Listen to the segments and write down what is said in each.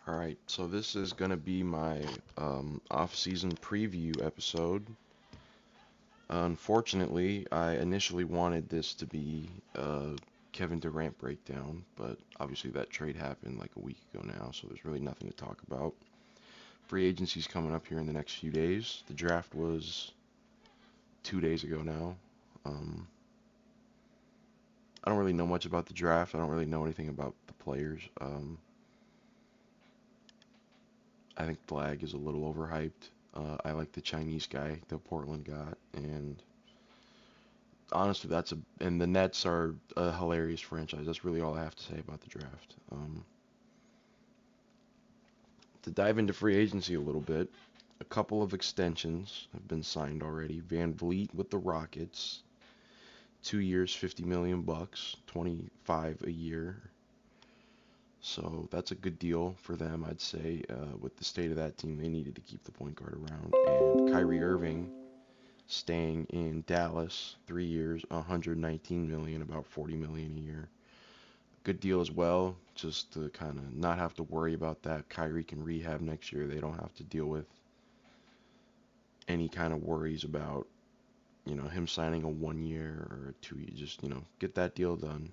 Alright, so this is going to be my off-season preview episode. Unfortunately, I initially wanted this to be a Kevin Durant breakdown, but obviously that trade happened like a week ago now, so there's really nothing to talk about. Free agency's coming up here in the next few days. The draft was 2 days ago now. Um, I don't really know much about the draft. I don't really know anything about the players. I think Blag is a little overhyped. I like the Chinese guy that Portland got, and honestly, and the Nets are a hilarious franchise. That's really all I have to say about the draft. To dive into free agency a little bit, a couple of extensions have been signed already. Van Vliet with the Rockets, 2 years, 50 million bucks, 25 a year. So that's a good deal for them, I'd say. With the state of that team, they needed to keep the point guard around. And Kyrie Irving staying in Dallas, 3 years, 119 million, about 40 million a year. Good deal as well, just to kind of not have to worry about that. Kyrie can rehab next year. They don't have to deal with any kind of worries about, him signing a 1 year or a 2 year. Just, get that deal done.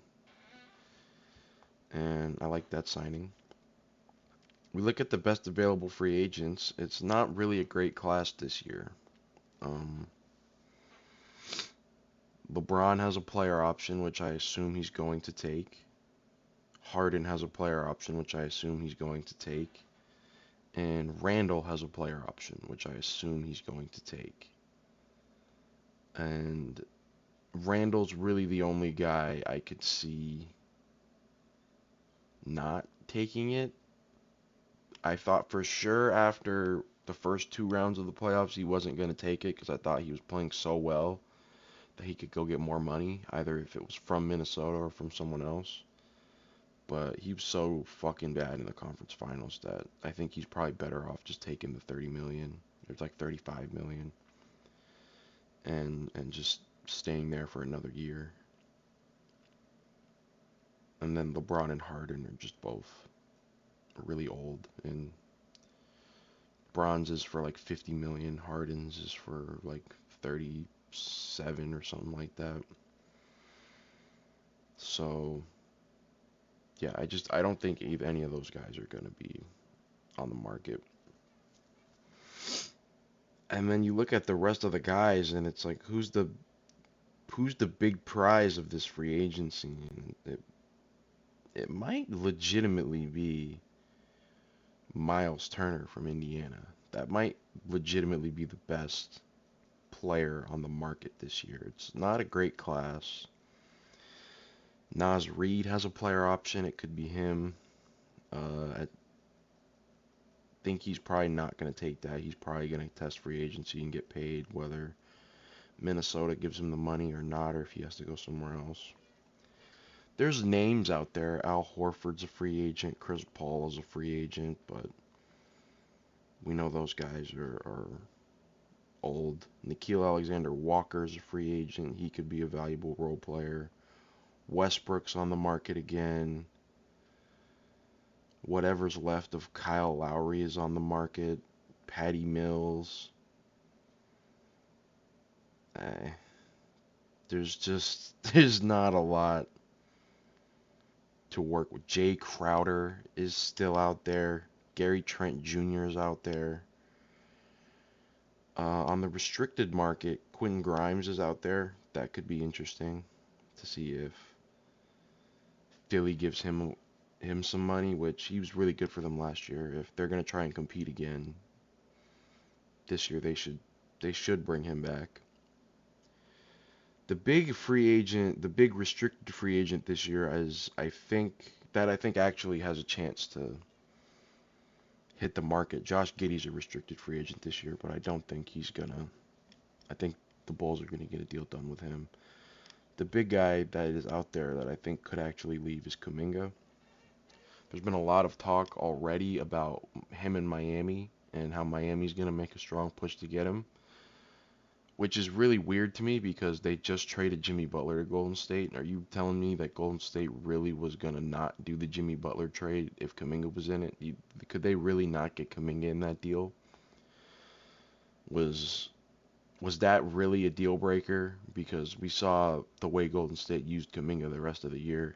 And I like that signing. We look at the best available free agents. It's not really a great class this year. Um, LeBron has a player option, which I assume he's going to take. Harden has a player option, which I assume he's going to take. And Randall has a player option, which I assume he's going to take. And Randall's really the only guy I could see not taking it. I thought for sure after the first two rounds of the playoffs he wasn't going to take it because I thought he was playing so well that he could go get more money, either if it was from Minnesota or from someone else. But he was so fucking bad in the conference finals that I think he's probably better off just taking the 30 million. It's like 35 million and just staying there for another year. And then LeBron and Harden are just both really old, and Bronze is for like 50 million, Harden's is for like 37 or something like that. So, yeah, I don't think any of those guys are going to be on the market. And then you look at the rest of the guys and it's like who's the big prize of this free agency? And it might legitimately be Miles Turner from Indiana. That might legitimately be the best player on the market this year. It's not a great class. Nas Reed has a player option. It could be him. I think he's probably not going to take that. He's probably going to test free agency and get paid, whether Minnesota gives him the money or not, or if he has to go somewhere else. There's names out there. Al Horford's a free agent. Chris Paul is a free agent, but we know those guys are old. Nikhil Alexander Walker is a free agent. He could be a valuable role player. Westbrook's on the market again. Whatever's left of Kyle Lowry is on the market. Patty Mills. Eh, there's not a lot to work with. Jay Crowder is still out there. Gary Trent Jr. is out there. On the restricted market, Quentin Grimes is out there. That could be interesting to see if Philly gives him some money, which he was really good for them last year. If they're going to try and compete again this year, they should bring him back. The big restricted free agent this year is I think actually has a chance to hit the market. Josh Giddey's a restricted free agent this year, but I don't think he's gonna. I think the Bulls are gonna get a deal done with him. The big guy that is out there that I think could actually leave is Kuminga. There's been a lot of talk already about him in Miami and how Miami's gonna make a strong push to get him. which is really weird to me because they just traded Jimmy Butler to Golden State. Are you telling me that Golden State really was gonna not do the Jimmy Butler trade if Kuminga was in it? Could they really not get Kuminga in that deal? Was was that really a deal breaker? Because we saw the way Golden State used Kuminga the rest of the year.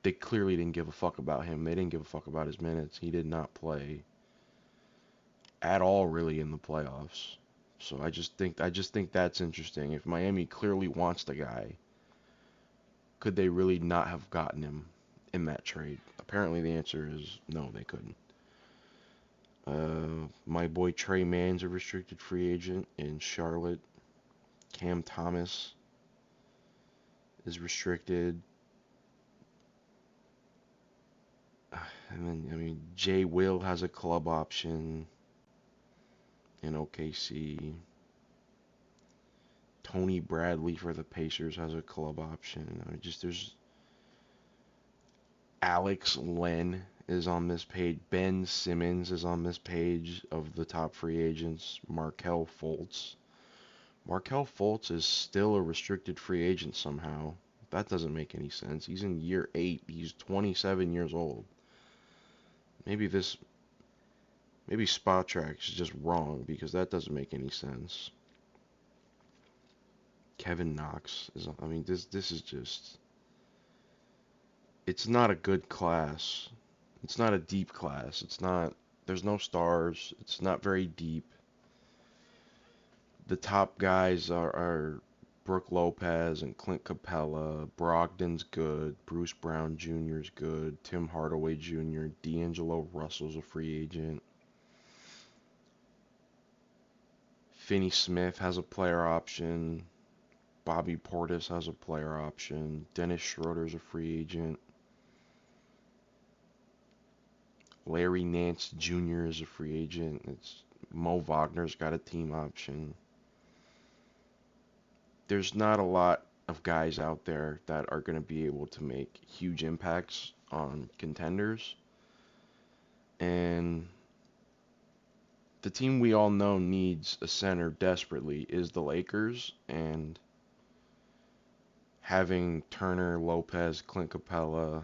They clearly didn't give a fuck about him. They didn't give a fuck about his minutes. He did not play at all really in the playoffs. So I just think that's interesting. If Miami clearly wants the guy, could they really not have gotten him in that trade? Apparently the answer is no, they couldn't. My boy Trey Mann's a restricted free agent in Charlotte. Cam Thomas is restricted. And then, I mean, Jay Will has a club option in OKC. Tony Bradley for the Pacers has a club option. There's Alex Len is on this page. Ben Simmons is on this page of the top free agents. Markelle Fultz. Markelle Fultz is still a restricted free agent somehow. That doesn't make any sense. He's in year 8. He's 27 years old. Maybe this, maybe Spot Track's just wrong because that doesn't make any sense. Kevin Knox is, I mean, this is just, it's not a good class. It's not a deep class. It's not, there's no stars. It's not very deep. The top guys are Brooke Lopez and Clint Capella. Brogdon's good. Bruce Brown Jr. is good. Tim Hardaway Jr. D'Angelo Russell's a free agent. Finney Smith has a player option. Bobby Portis has a player option. Dennis Schroeder's a free agent. Larry Nance Jr. is a free agent. Mo Wagner's got a team option. There's not a lot of guys out there that are going to be able to make huge impacts on contenders. And the team we all know needs a center desperately is the Lakers. And having Turner, Lopez, Clint Capella,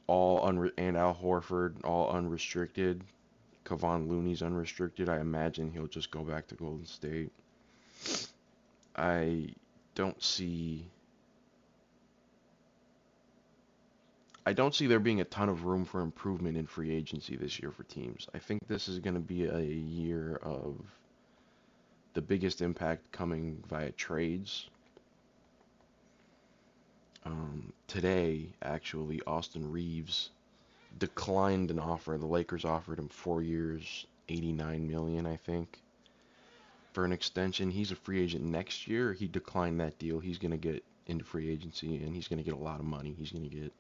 and Al Horford all unrestricted. Kevon Looney's unrestricted. I imagine he'll just go back to Golden State. I don't see there being a ton of room for improvement in free agency this year for teams. I think this is going to be a year of the biggest impact coming via trades. Today, actually, Austin Reeves declined an offer. The Lakers offered him 4 years, $89 million, I think, for an extension. He's a free agent next year. He declined that deal. He's going to get into free agency, and he's going to get a lot of money. He's going to get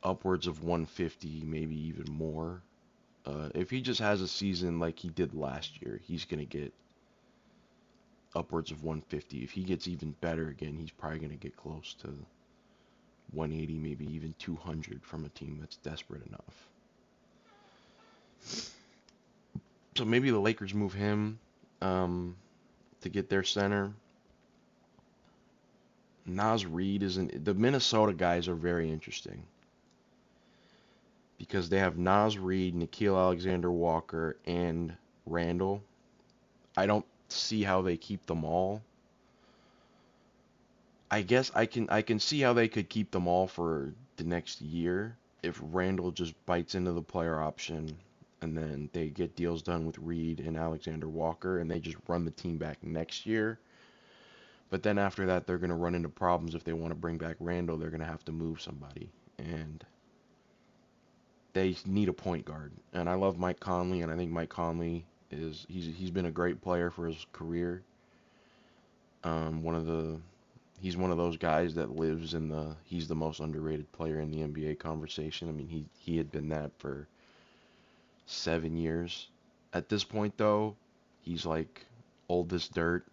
upwards of 150, maybe even more. If he just has a season like he did last year, he's going to get upwards of 150. If he gets even better again, he's probably going to get close to 180, maybe even 200 from a team that's desperate enough. So maybe the Lakers move him to get their center. Naz Reid isn't. The Minnesota guys are very interesting because they have Naz Reid, Nickeil Alexander-Walker, and Randall. I don't see how they keep them all. I guess I can see how they could keep them all for the next year if Randall just bites into the player option and then they get deals done with Reed and Alexander Walker and they just run the team back next year. But then after that, they're going to run into problems if they want to bring back Randall. They're going to have to move somebody. And they need a point guard. And I love Mike Conley, and I think Mike Conley he's been a great player for his career. He's one of those guys that lives in he's the most underrated player in the NBA conversation. I mean, he had been that for 7 years. At this point, though, he's like old as dirt.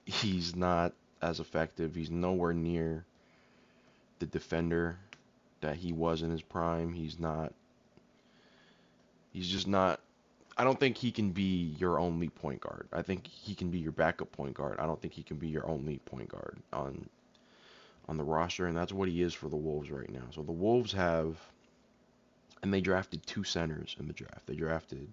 He's not as effective. He's nowhere near the defender that he was in his prime. He's just not. I don't think he can be your only point guard. I think he can be your backup point guard. I don't think he can be your only point guard on the roster, and that's what he is for the Wolves right now. So the Wolves have, and they drafted two centers in the draft. They drafted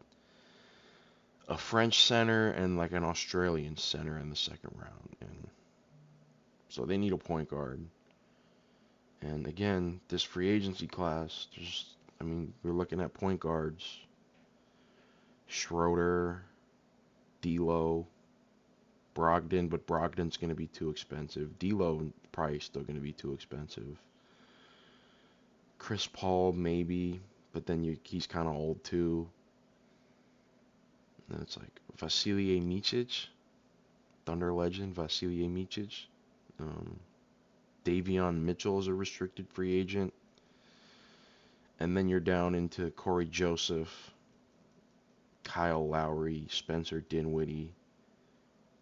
a French center and like an Australian center in the second round, and so they need a point guard. And again, this free agency class, I mean, we're looking at point guards: Schroeder, D'Lo, Brogdon, but Brogdon's going to be too expensive. D'Lo probably still going to be too expensive. Chris Paul maybe, but then he's kind of old too. And then it's like Vasilije Micic, Thunder legend Vasilije Micic. Um, Davion Mitchell is a restricted free agent. And then you're down into Corey Joseph, Kyle Lowry, Spencer Dinwiddie,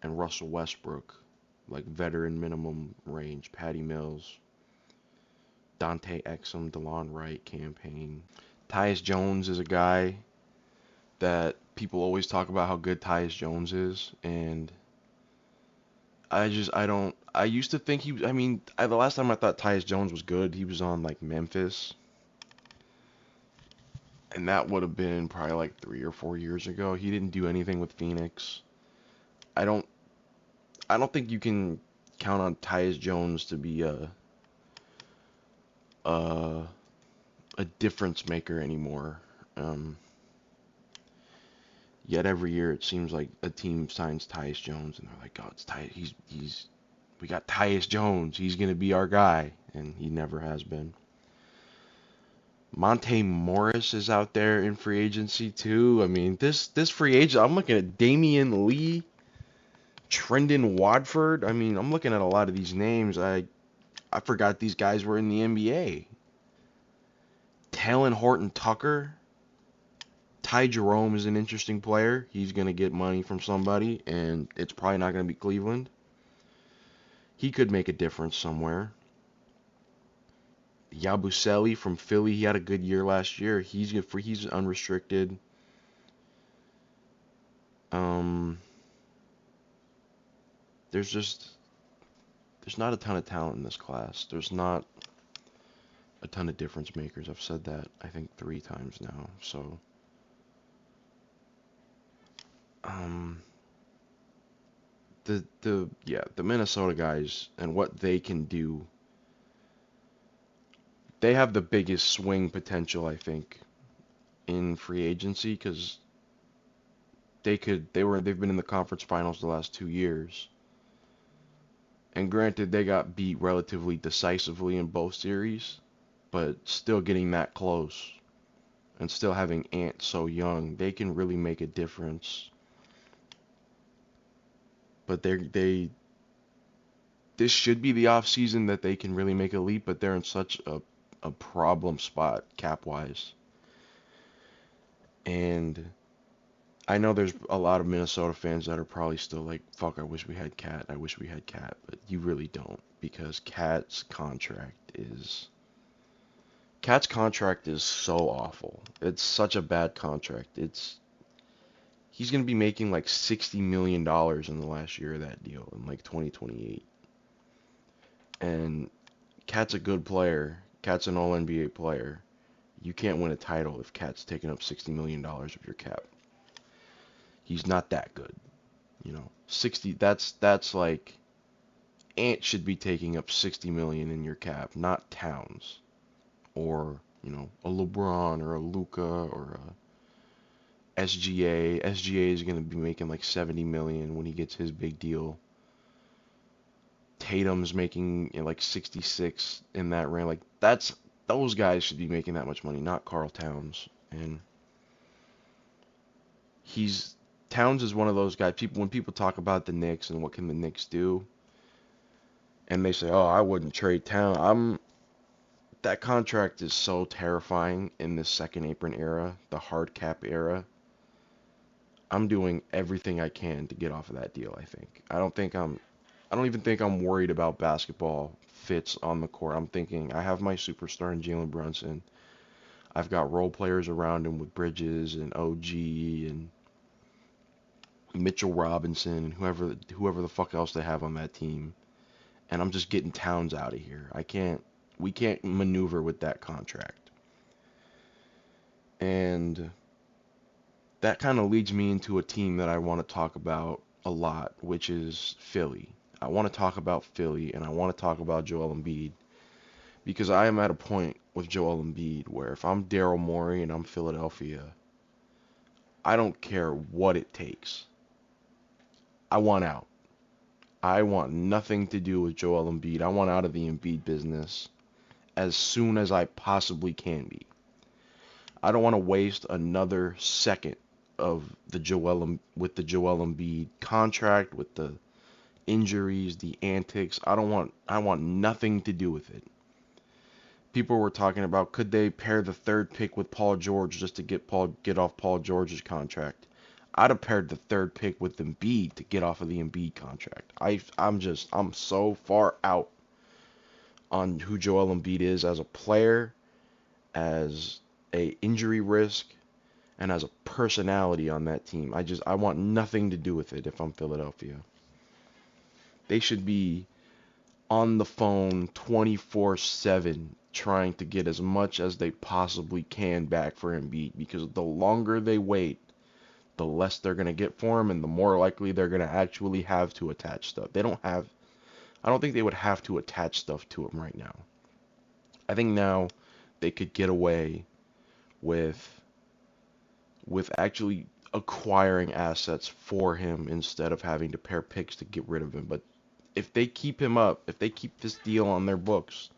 and Russell Westbrook, like veteran minimum range. Patty Mills, Dante Exum, DeLon Wright campaign. Tyus Jones is a guy that people always talk about how good Tyus Jones is, and I used to think I mean, the last time I thought Tyus Jones was good, he was on like Memphis, and that would have been probably like 3 or 4 years ago. He didn't do anything with Phoenix. I don't, I don't think you can count on Tyus Jones to be a, a difference maker anymore. Um, Yet every year it seems like a team signs Tyus Jones and they're like, oh, it's Tyus. We got Tyus Jones. He's gonna be our guy, and he never has been. Monte Morris is out there in free agency too. I mean, this free agent, I'm looking at Damian Lee, Trendon Watford. I mean, I'm looking at a lot of these names. I forgot these guys were in the NBA. Talon Horton Tucker. Ty Jerome is an interesting player. He's going to get money from somebody, and it's probably not going to be Cleveland. He could make a difference somewhere. Yabusele from Philly, he had a good year last year. He's unrestricted. Um, there's not a ton of talent in this class. There's not a ton of difference makers. I've said that I think 3 times now. So um, the Minnesota guys and what they can do, they have the biggest swing potential, I think, in free agency because they've been in the conference finals the last 2 years. And granted, they got beat relatively decisively in both series, but still getting that close and still having Ant so young, they can really make a difference. But this should be the off season that they can really make a leap, but they're in such a problem spot cap wise. And I know there's a lot of Minnesota fans that are probably still like, fuck, I wish we had Cat. I wish we had Cat. But you really don't, because Cat's contract is so awful. It's such a bad contract. He's going to be making like $60 million in the last year of that deal in like 2028. And Cat's a good player. Cat's an all-NBA player. You can't win a title if Cat's taking up $60 million of your cap. He's not that good. 60, that's like Ant should be taking up 60 million in your cap, not Towns or, a LeBron or a Luka or a SGA. SGA is going to be making like 70 million when he gets his big deal. Tatum's making like 66 in that range. Like those guys should be making that much money, not Karl Towns. And Towns is one of those guys. When people talk about the Knicks and what can the Knicks do, and they say, "Oh, I wouldn't trade Towns." That contract is so terrifying in this second apron era, the hard cap era. I'm doing everything I can to get off of that deal, I think. I don't even think I'm worried about basketball fits on the court. I'm thinking I have my superstar in Jalen Brunson. I've got role players around him with Bridges and OG and Mitchell Robinson, and whoever the fuck else they have on that team, and I'm just getting Towns out of here. We can't maneuver with that contract. And that kind of leads me into a team that I want to talk about a lot, which is Philly. I want to talk about Philly, and I want to talk about Joel Embiid, because I am at a point with Joel Embiid where if I'm Daryl Morey and I'm Philadelphia, I don't care what it takes. I want out. I want nothing to do with Joel Embiid. I want out of the Embiid business as soon as I possibly can be. I don't want to waste another second of the Joel Embiid contract, with the injuries, the antics. I want nothing to do with it. People were talking about, could they pair the third pick with Paul George just to get off Paul George's contract. I'd have paired the third pick with Embiid to get off of the Embiid contract. I'm so far out on who Joel Embiid is as a player, as a injury risk, and as a personality on that team. I want nothing to do with it if I'm Philadelphia. They should be on the phone 24/7 trying to get as much as they possibly can back for Embiid, because the longer they wait, the less they're going to get for him, and the more likely they're going to actually have to attach stuff. I don't think they would have to attach stuff to him right now. I think now they could get away with actually acquiring assets for him instead of having to pair picks to get rid of him. But if they keep him up, if they keep this deal on their books,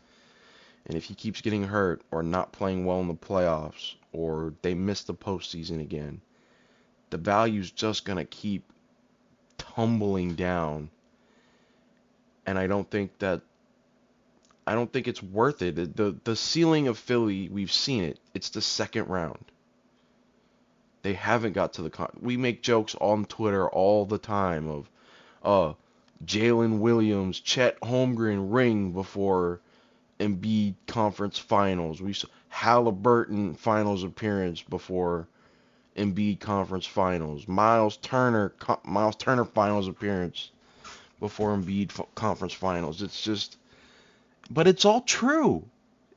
and if he keeps getting hurt or not playing well in the playoffs, or they miss the postseason again, the value's just going to keep tumbling down. And I don't think it's worth it. The ceiling of Philly, we've seen it. It's the second round. They haven't got to we make jokes on Twitter all the time of Jalen Williams, Chet Holmgren ring before Embiid conference finals. We saw Halliburton finals appearance before Embiid conference finals. Miles Turner finals appearance before Embiid conference finals. It's just, but it's all true.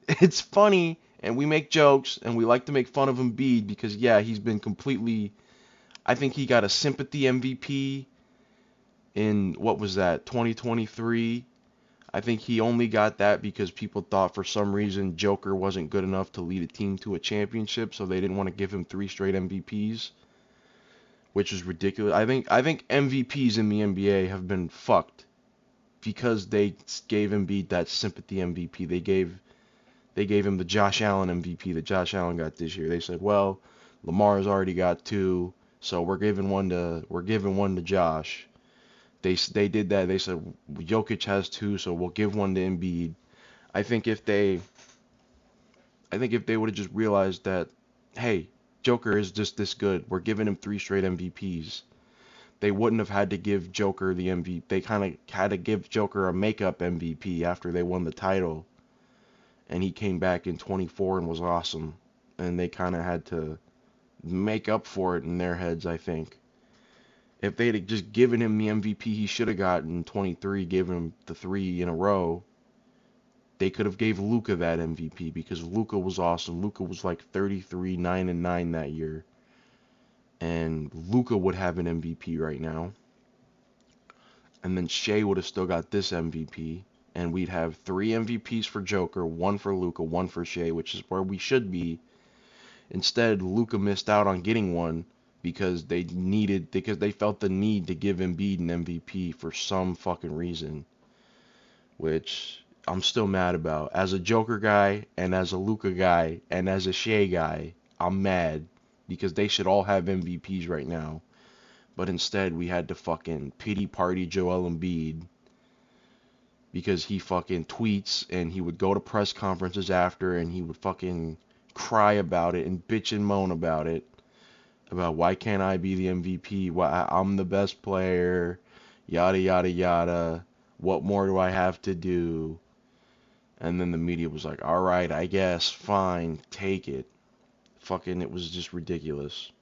It's funny, and we make jokes, and we like to make fun of Embiid because, yeah, he's been completely. I think he got a sympathy MVP in, what was that, 2023. I think he only got that because people thought for some reason Joker wasn't good enough to lead a team to a championship, so they didn't want to give him 3 straight MVPs, which is ridiculous. I think MVPs in the NBA have been fucked because they gave Embiid that sympathy MVP. They gave him the Josh Allen MVP that Josh Allen got this year. They said, well, Lamar's already got 2, so we're giving one to Josh. They did that. They said Jokic has 2, so we'll give one to Embiid. I think if they would have just realized that, hey, Joker is just this good, we're giving him 3 straight MVPs, they wouldn't have had to give Joker the MVP. They kind of had to give Joker a makeup MVP after they won the title, and he came back in 24 and was awesome, and they kind of had to make up for it in their heads, I think. If they'd have just given him the MVP he should have gotten in 23, given him the 3 in a row, they could have gave Luka that MVP, because Luka was awesome. Luka was like 33, 9-9 that year. And Luka would have an MVP right now. And then Shea would have still got this MVP. And we'd have 3 MVPs for Joker, 1 for Luka, 1 for Shea, which is where we should be. Instead, Luka missed out on getting one because they felt the need to give Embiid an MVP for some fucking reason, which I'm still mad about. As a Joker guy, and as a Luka guy, and as a Shea guy, I'm mad because they should all have MVPs right now. But instead, we had to fucking pity party Joel Embiid because he fucking tweets, and he would go to press conferences after, and he would fucking cry about it and bitch and moan about it. About why can't I be the MVP? Why I'm the best player, yada yada yada. What more do I have to do? And then the media was like, all right, I guess, fine, take it. Fucking, it was just ridiculous.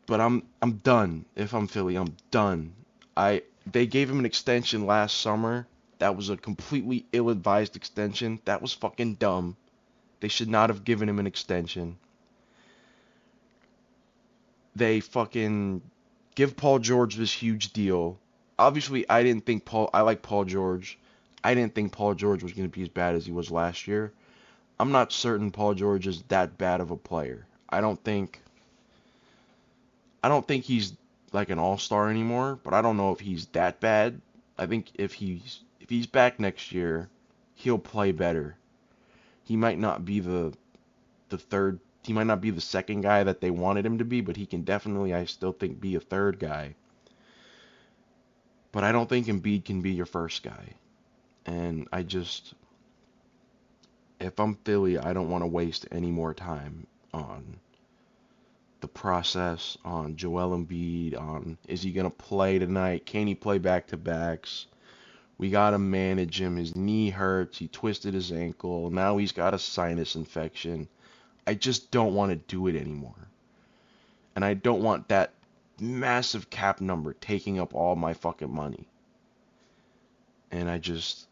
But I'm done. If I'm Philly, I'm done. They gave him an extension last summer. That was a completely ill-advised extension. That was fucking dumb. They should not have given him an extension. They fucking give Paul George this huge deal. Obviously, I like Paul George. I didn't think Paul George was going to be as bad as he was last year. I'm not certain Paul George is that bad of a player. I don't think he's like an all-star anymore, but I don't know if he's that bad. I think if he's back next year, he'll play better. He might not be the third, he might not be the second guy that they wanted him to be, but he can definitely, I still think, be a third guy. But I don't think Embiid can be your first guy. And if I'm Philly, I don't want to waste any more time on the process, on Joel Embiid, on is he going to play tonight? Can he play back-to-backs? We got to manage him. His knee hurts. He twisted his ankle. Now he's got a sinus infection. I just don't want to do it anymore. And I don't want that massive cap number taking up all my fucking money. And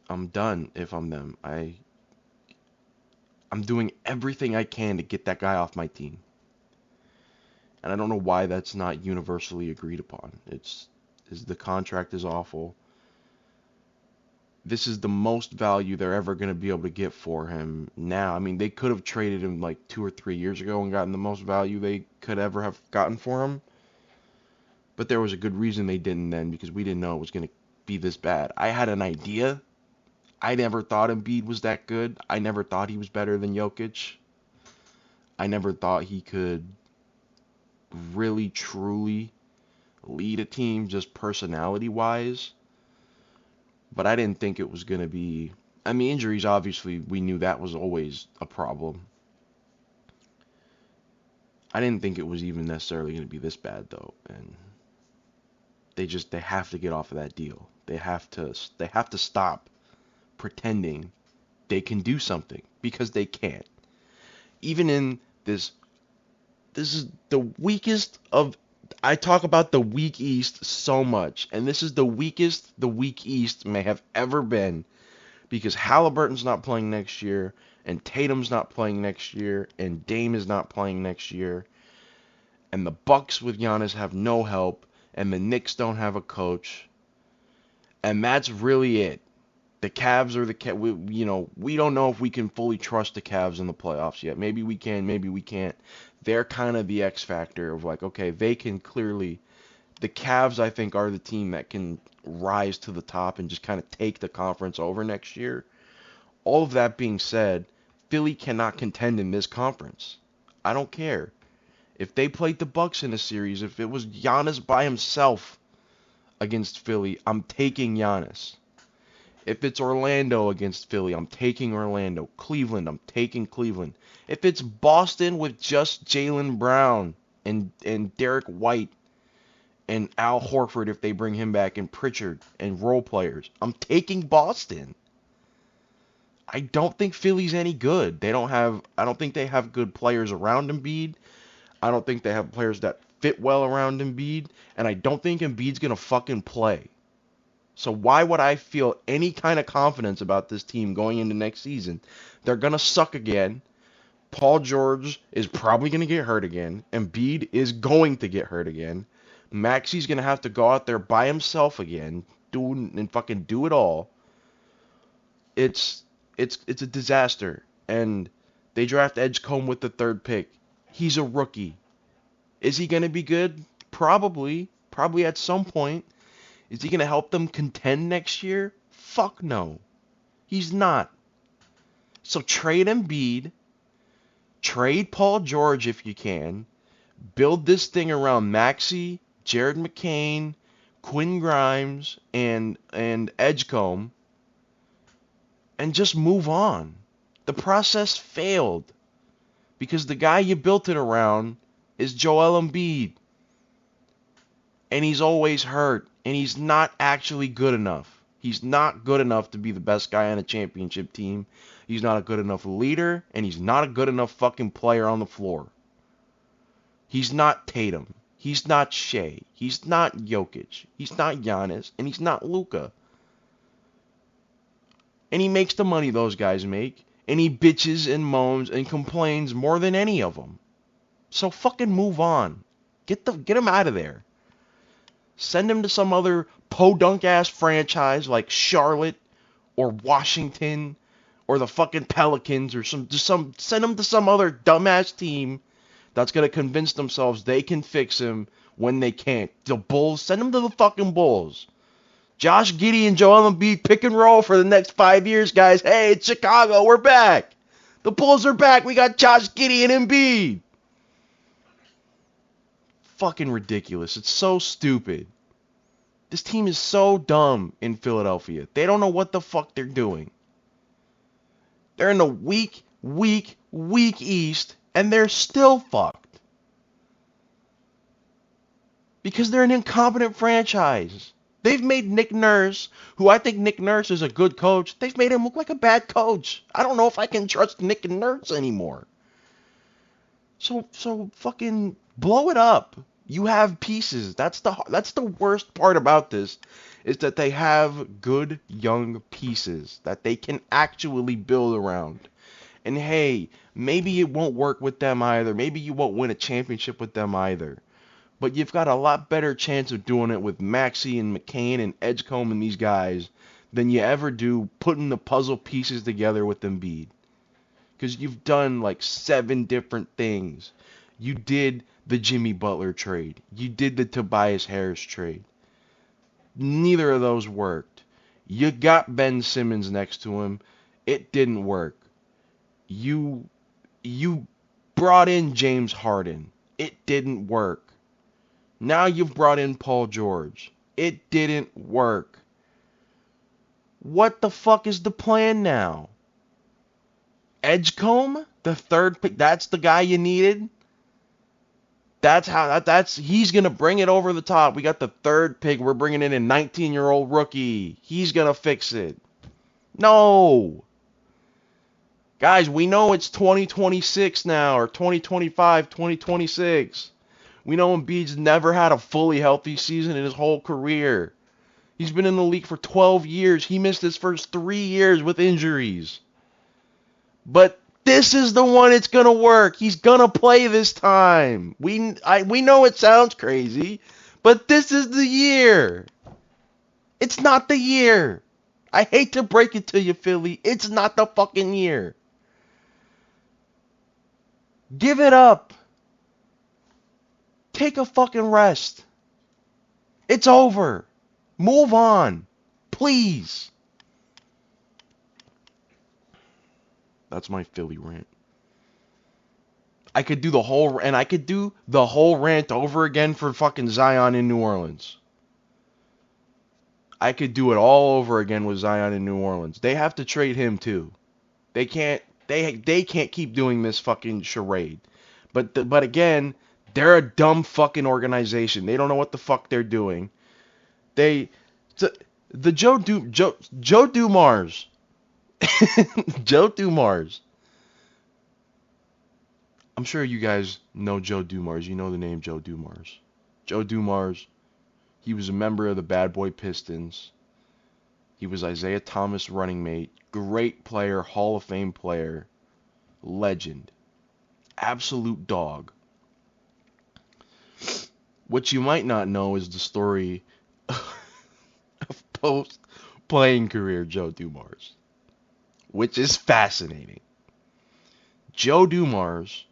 I'm done if I'm them. I'm doing everything I can to get that guy off my team. And I don't know why that's not universally agreed upon. The contract is awful. This is the most value they're ever going to be able to get for him now. I mean, they could have traded him like 2 or 3 years ago and gotten the most value they could ever have gotten for him. But there was a good reason they didn't then, because we didn't know it was going to be this bad. I had an idea. I never thought Embiid was that good. I never thought he was better than Jokic. I never thought he could really, truly lead a team just personality-wise. But I didn't think it was going to be... I mean, injuries, obviously, we knew that was always a problem. I didn't think it was even necessarily going to be this bad, though. And they have to get off of that deal. They have to stop pretending they can do something, because they can't. Even in this is the weakest of... I talk about the weak East so much, and this is the weakest the weak East may have ever been, because Halliburton's not playing next year, and Tatum's not playing next year, and Dame is not playing next year, and the Bucks with Giannis have no help, and the Knicks don't have a coach, and that's really it. The Cavs are the Cavs. We don't know if we can fully trust the Cavs in the playoffs yet. Maybe we can, maybe we can't. They're kind of the X factor of like, okay, they can clearly... The Cavs, I think, are the team that can rise to the top and just kind of take the conference over next year. All of that being said, Philly cannot contend in this conference. I don't care. If they played the Bucks in a series, if it was Giannis by himself against Philly, I'm taking Giannis. If it's Orlando against Philly, I'm taking Orlando. Cleveland, I'm taking Cleveland. If it's Boston with just Jaylen Brown and Derek White and Al Horford, if they bring him back, and Pritchard and role players, I'm taking Boston. I don't think Philly's any good. I don't think they have good players around Embiid. I don't think they have players that fit well around Embiid. And I don't think Embiid's going to fucking play. So why would I feel any kind of confidence about this team going into next season? They're going to suck again. Paul George is probably going to get hurt again. Embiid is going to get hurt again. Maxi's going to have to go out there by himself again and fucking do it all. It's a disaster. And they draft Edgecombe with the 3rd pick. He's a rookie. Is he going to be good? Probably. Probably at some point. Is he going to help them contend next year? Fuck no. He's not. So trade Embiid. Trade Paul George if you can. Build this thing around Maxey, Jared McCain, Quinn Grimes, and Edgecombe. And just move on. The process failed. Because the guy you built it around is Joel Embiid. And he's always hurt. And he's not actually good enough. He's not good enough to be the best guy on a championship team. He's not a good enough leader. And he's not a good enough fucking player on the floor. He's not Tatum. He's not Shea. He's not Jokic. He's not Giannis. And he's not Luka. And he makes the money those guys make. And he bitches and moans and complains more than any of them. So fucking move on. Get him out of there. Send him to some other podunk-ass franchise like Charlotte or Washington or the fucking Pelicans or send him to some other dumbass team that's going to convince themselves they can fix him when they can't. The Bulls, send him to the fucking Bulls. Josh Giddey and Joel Embiid pick and roll for the next 5 years, guys. Hey, it's Chicago. We're back. The Bulls are back. We got Josh Giddey and Embiid. Fucking ridiculous. It's so stupid. This team is so dumb in Philadelphia. They don't know what the fuck they're doing. They're in the weak East, and they're still fucked. Because they're an incompetent franchise. They've made Nick Nurse, who I think Nick Nurse is a good coach, they've made him look like a bad coach. I don't know if I can trust Nick Nurse anymore. So fucking blow it up. You have pieces. That's the worst part about this, is that they have good young pieces that they can actually build around. And hey, maybe it won't work with them either. Maybe you won't win a championship with them either. But you've got a lot better chance of doing it with Maxey and McCain and Edgecombe and these guys than you ever do putting the puzzle pieces together with Embiid. Because you've done like 7 different things. You did the Jimmy Butler trade. You did the Tobias Harris trade. Neither of those worked. You got Ben Simmons next to him. It didn't work. You brought in James Harden. It didn't work. Now you've brought in Paul George. It didn't work. What the fuck is the plan now? Edgecombe, the 3rd pick, that's the guy you needed? He's going to bring it over the top. We got the 3rd pick. We're bringing in a 19-year-old rookie. He's going to fix it. No. Guys, we know it's 2026 now, or 2025, 2026. We know Embiid's never had a fully healthy season in his whole career. He's been in the league for 12 years. He missed his first 3 years with injuries. But this is the one it's going to work. He's going to play this time. We know it sounds crazy, but this is the year. It's not the year. I hate to break it to you, Philly. It's not the fucking year. Give it up. Take a fucking rest. It's over. Move on. Please. That's my Philly rant. I could do the whole rant over again for fucking Zion in New Orleans. I could do it all over again with Zion in New Orleans. They have to trade him too. They can't keep doing this fucking charade. But again, they're a dumb fucking organization. They don't know what the fuck they're doing. Joe Dumars. Joe Dumars. I'm sure you guys know Joe Dumars. You know the name Joe Dumars. Joe Dumars, he was a member of the Bad Boy Pistons. He was Isaiah Thomas' running mate. Great player, Hall of Fame player. Legend. Absolute dog. What you might not know is the story of post-playing career Joe Dumars, which is fascinating. Joe Dumars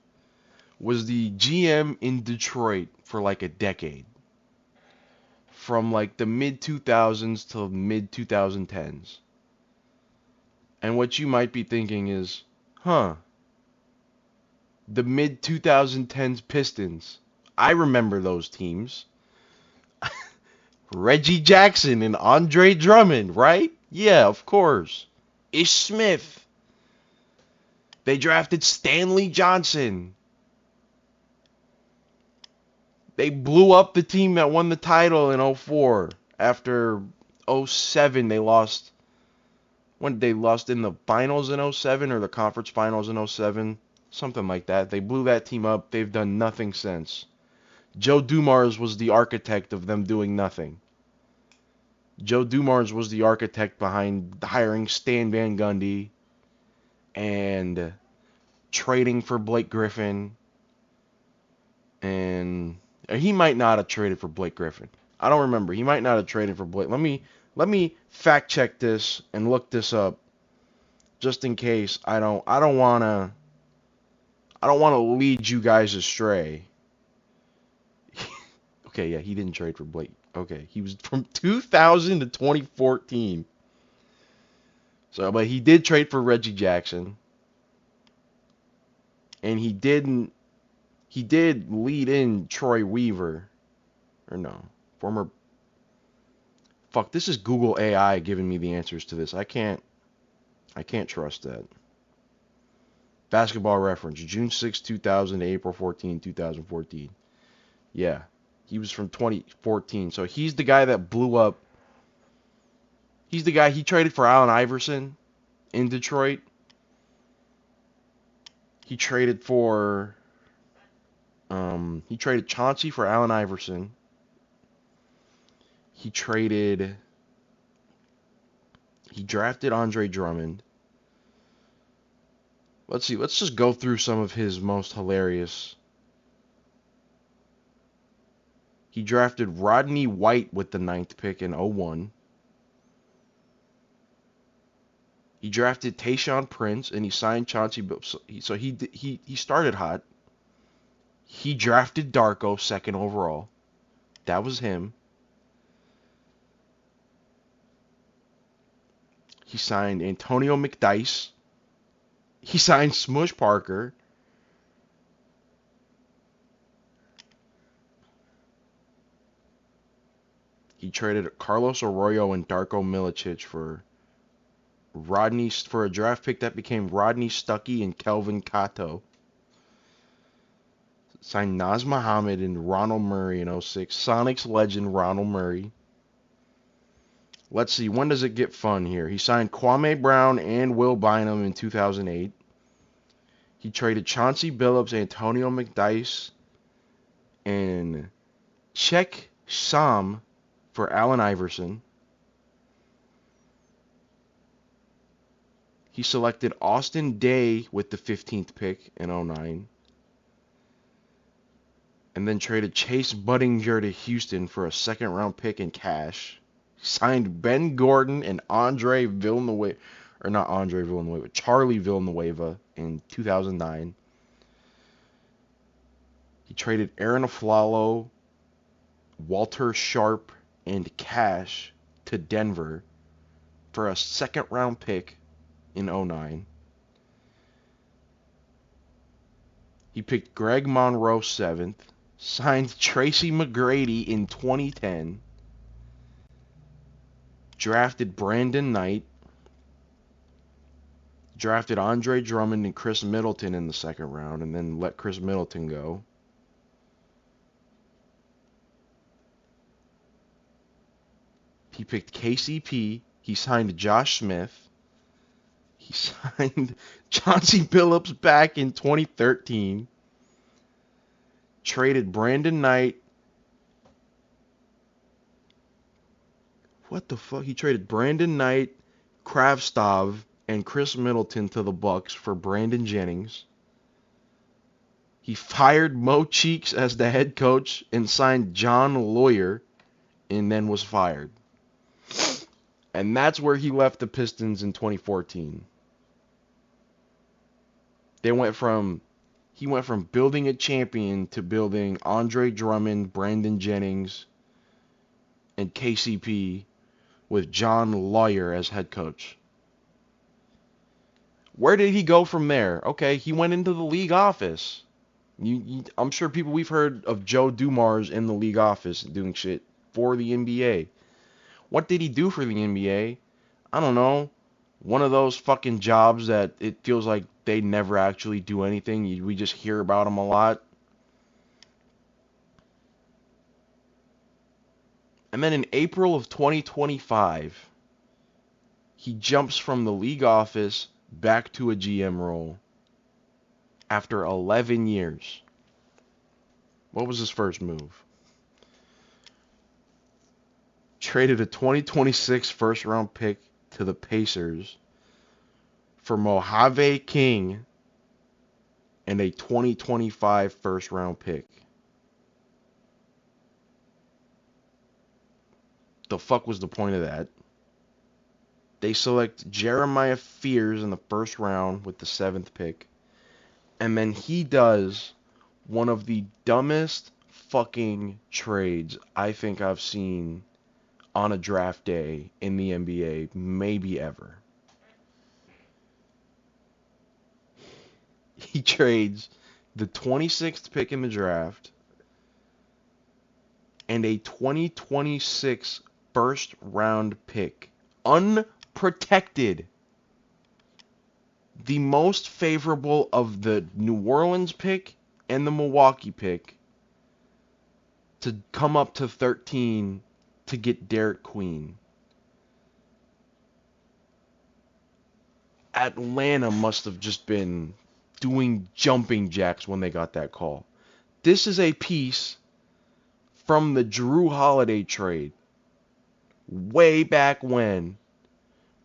was the GM in Detroit for like a decade. From like the mid-2000s to mid-2010s. And what you might be thinking is, the mid-2010s Pistons. I remember those teams. Reggie Jackson and Andre Drummond, right? Yeah, of course. Ish Smith. They drafted Stanley Johnson. They blew up the team that won the title in 2004. After 2007, they lost. When they lost in the finals in 2007 or the conference finals in 2007, something like that. They blew that team up. They've done nothing since. Joe Dumars was the architect of them doing nothing. Joe Dumars was the architect behind hiring Stan Van Gundy and trading for Blake Griffin. And he might not have traded for Blake Griffin. I don't remember. He might not have traded for Blake. Let me fact check this and look this up just in case I don't want to lead you guys astray. Okay, yeah, he didn't trade for Blake. Okay, he was from 2000 to 2014. So, but he did trade for Reggie Jackson, and he did lead in Troy Weaver, or no, former. Fuck, this is Google AI giving me the answers to this. I can't trust that. Basketball Reference, June 6, 2000 to April 14, 2014. Yeah, he was from 2014. So he's the guy that blew up. He's the guy he traded for Allen Iverson in Detroit. He traded Chauncey for Allen Iverson. He drafted Andre Drummond. Let's see. Let's just go through some of his most hilarious. He drafted Rodney White with the 9th pick in 01. He drafted Tayshaun Prince and he signed Chauncey Billups. So he started hot. He drafted Darko 2nd overall. That was him. He signed Antonio McDyess. He signed Smush Parker. He traded Carlos Arroyo and Darko Milicic for a draft pick that became Rodney Stuckey and Kelvin Cato. Signed Naz Muhammad and Ronald Murray in 06. Sonics legend Ronald Murray. Let's see, when does it get fun here? He signed Kwame Brown and Will Bynum in 2008. He traded Chauncey Billups, Antonio McDyess, and Czech Sam for Allen Iverson. He selected Austin Day with the 15th pick in 09. And then traded Chase Budinger to Houston for a 2nd-round pick in cash. Signed Ben Gordon and Charlie Villanueva in 2009. He traded Aaron Aflalo, Walter Sharp, and Cash to Denver for a 2nd-round pick in 09. He picked Greg Monroe 7th, signed Tracy McGrady in 2010, drafted Brandon Knight, drafted Andre Drummond and Chris Middleton in the 2nd round, and then let Chris Middleton go. He picked KCP. He signed Josh Smith. He signed Chauncey Billups back in 2013. Traded Brandon Knight. What the fuck? He traded Brandon Knight, Kravstov, and Chris Middleton to the Bucks for Brandon Jennings. He fired Mo Cheeks as the head coach and signed John Lawyer, and then was fired. And that's where he left the Pistons in 2014. He went from building a champion to building Andre Drummond, Brandon Jennings, and KCP with John Lawyer as head coach. Where did he go from there? Okay, he went into the league office. I'm sure we've heard of Joe Dumars in the league office doing shit for the NBA. What did he do for the NBA? I don't know. One of those fucking jobs that it feels like they never actually do anything. We just hear about them a lot. And then in April of 2025, he jumps from the league office back to a GM role after 11 years. What was his first move? Traded a 2026 first round pick to the Pacers for Mojave King and a 2025 first round pick. The fuck was the point of that? They select Jeremiah Fears in the first round with the 7th pick. And then he does one of the dumbest fucking trades I think I've seen on a draft day in the NBA, maybe ever. He trades the 26th pick in the draft and a 2026 first round pick, unprotected, the most favorable of the New Orleans pick and the Milwaukee pick, to come up to 13 to get Derek Queen. Atlanta must have just been doing jumping jacks when they got that call. This is a piece from the Drew Holiday trade way back when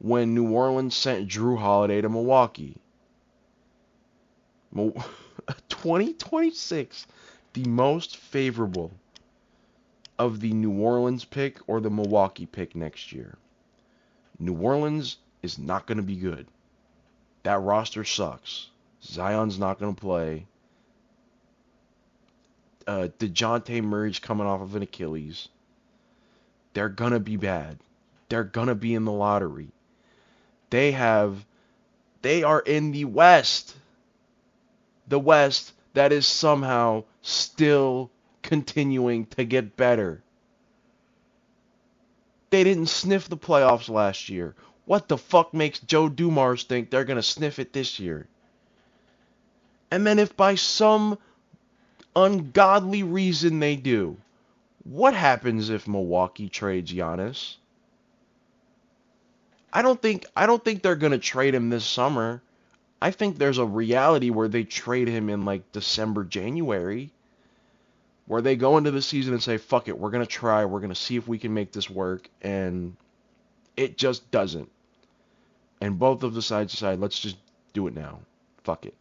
New Orleans sent Drew Holiday to Milwaukee. 2026, the most favorable of the New Orleans pick or the Milwaukee pick next year. New Orleans is not going to be good. That roster sucks. Zion's not going to play. DeJounte Murray's coming off of an Achilles. They're going to be bad. They're going to be in the lottery. They are in the West. The West that is somehow still continuing to get better. They didn't sniff the playoffs last year. What the fuck makes Joe Dumars think they're going to sniff it this year? And then if by some ungodly reason they do, what happens if Milwaukee trades Giannis? I don't think they're going to trade him this summer. I think there's a reality where they trade him in like December, January, where they go into the season and say, fuck it, we're going to try, we're going to see if we can make this work, and it just doesn't. And both of the sides decide, let's just do it now. Fuck it.